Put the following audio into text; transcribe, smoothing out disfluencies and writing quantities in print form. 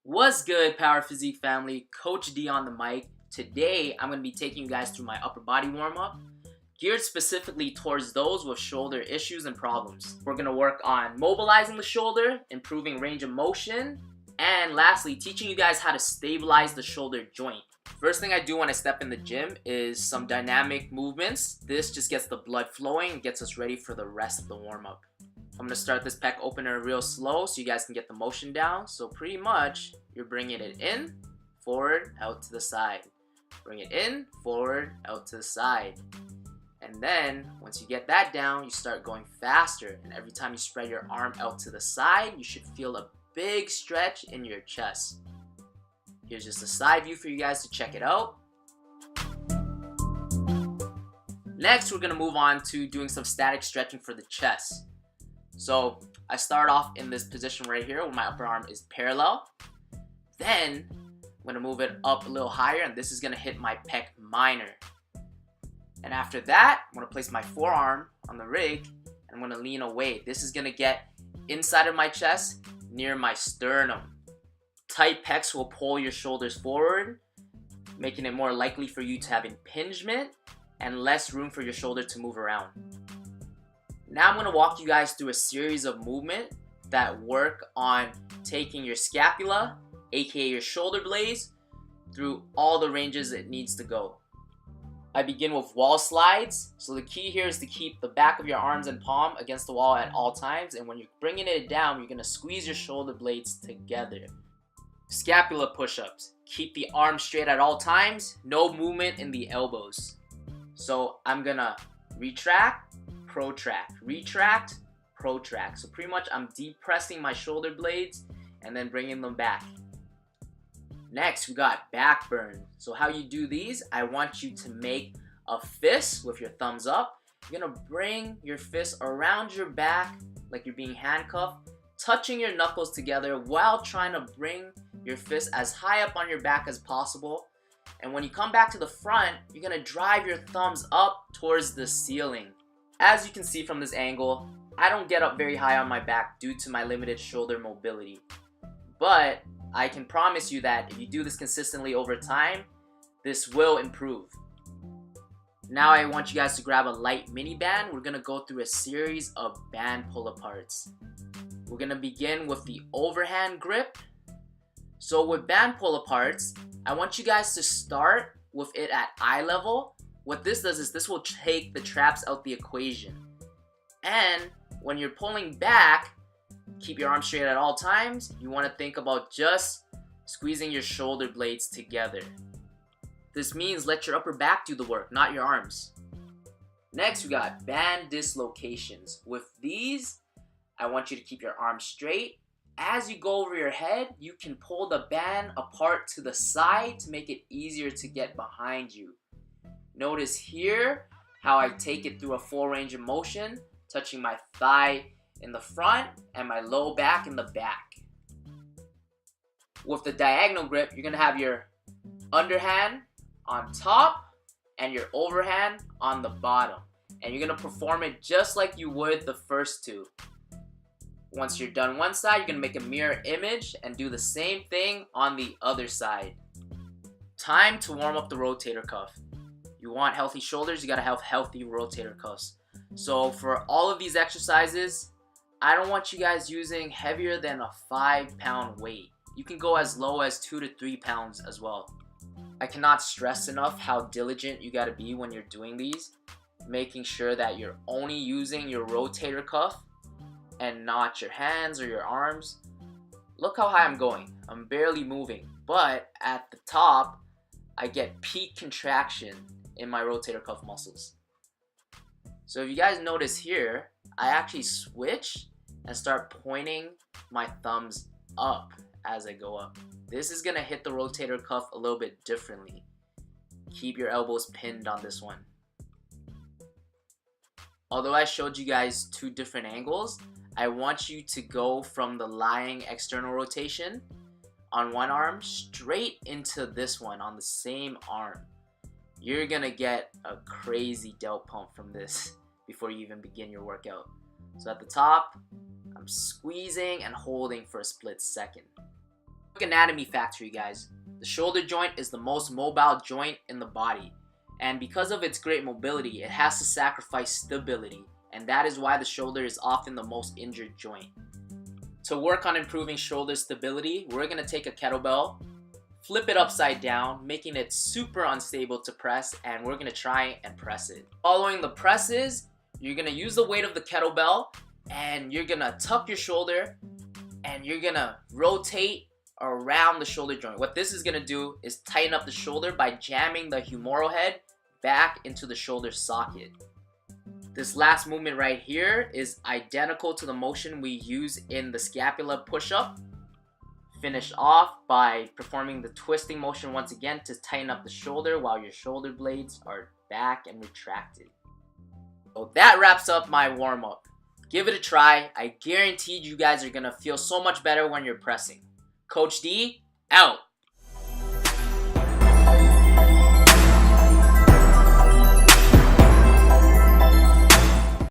What's good, Power Physique family? Coach D on the mic. Today, I'm going to be taking you guys through my upper body warm-up, geared specifically towards those with shoulder issues and problems. We're going to work on mobilizing the shoulder, improving range of motion, and lastly, teaching you guys how to stabilize the shoulder joint. First thing I do when I step in the gym is some dynamic movements. This just gets the blood flowing and gets us ready for the rest of the warm-up. I'm going to start this pec opener real slow so you guys can get the motion down. So pretty much, you're bringing it in, forward, out to the side. Bring it in, forward, out to the side. And then, once you get that down, you start going faster. And every time you spread your arm out to the side, you should feel a big stretch in your chest. Here's just a side view for you guys to check it out. Next, we're going to move on to doing some static stretching for the chest. So I start off in this position right here where my upper arm is parallel. Then I'm going to move it up a little higher, and this is going to hit my pec minor. And after that, I'm going to place my forearm on the rig and I'm going to lean away. This is going to get inside of my chest near my sternum. Tight pecs will pull your shoulders forward, making it more likely for you to have impingement and less room for your shoulder to move around. Now I'm going to walk you guys through a series of movements that work on taking your scapula, aka your shoulder blades, through all the ranges it needs to go. I begin with wall slides. So the key here is to keep the back of your arms and palm against the wall at all times, and when you're bringing it down, you're going to squeeze your shoulder blades together. Scapula push ups. Keep the arms straight at all times, no movement in the elbows. So I'm going to retract, protract, retract, protract. So pretty much I'm depressing my shoulder blades and then bringing them back. Next, we got back burn. So how you do these, I want you to make a fist with your thumbs up. You're gonna bring your fist around your back like you're being handcuffed, touching your knuckles together while trying to bring your fist as high up on your back as possible. And when you come back to the front, you're gonna drive your thumbs up towards the ceiling. As you can see from this angle, I don't get up very high on my back due to my limited shoulder mobility. But I can promise you that if you do this consistently over time, this will improve. Now I want you guys to grab a light mini band. We're going to go through a series of band pull-aparts. We're going to begin with the overhand grip. So with band pull-aparts, I want you guys to start with it at eye level. What this does is this will take the traps out the equation. And when you're pulling back, keep your arms straight at all times. You want to think about just squeezing your shoulder blades together. This means let your upper back do the work, not your arms. Next, we got band dislocations. With these, I want you to keep your arms straight. As you go over your head, you can pull the band apart to the side to make it easier to get behind you. Notice here how I take it through a full range of motion, touching my thigh in the front and my low back in the back. With the diagonal grip, you're going to have your underhand on top and your overhand on the bottom. And you're going to perform it just like you would the first two. Once you're done one side, you're going to make a mirror image and do the same thing on the other side. Time to warm up the rotator cuff. You want healthy shoulders, you got to have healthy rotator cuffs. So for all of these exercises, I don't want you guys using heavier than a 5-pound weight. You can go as low as 2 to 3 pounds as well. I cannot stress enough how diligent you got to be when you're doing these, making sure that you're only using your rotator cuff and not your hands or your arms. Look how high I'm going. I'm barely moving, but at the top, I get peak contraction in my rotator cuff muscles. So if you guys notice here, I actually switch and start pointing my thumbs up as I go up. This is gonna hit the rotator cuff a little bit differently. Keep your elbows pinned on this one. Although I showed you guys two different angles, I want you to go from the lying external rotation on one arm straight into this one on the same arm. You're gonna get a crazy delt pump from this before you even begin your workout. So at the top, I'm squeezing and holding for a split second. Quick anatomy fact for you guys. The shoulder joint is the most mobile joint in the body, and because of its great mobility, it has to sacrifice stability, and that is why the shoulder is often the most injured joint. To work on improving shoulder stability, we're going to take a kettlebell, flip it upside down, making it super unstable to press, and we're going to try and press it. Following the presses, you're going to use the weight of the kettlebell, and you're going to tuck your shoulder, and you're going to rotate around the shoulder joint. What this is going to do is tighten up the shoulder by jamming the humeral head back into the shoulder socket. This last movement right here is identical to the motion we use in the scapula push-up. Finish off by performing the twisting motion once again to tighten up the shoulder while your shoulder blades are back and retracted. So that wraps up my warm-up. Give it a try. I guarantee you guys are going to feel so much better when you're pressing. Coach D, out.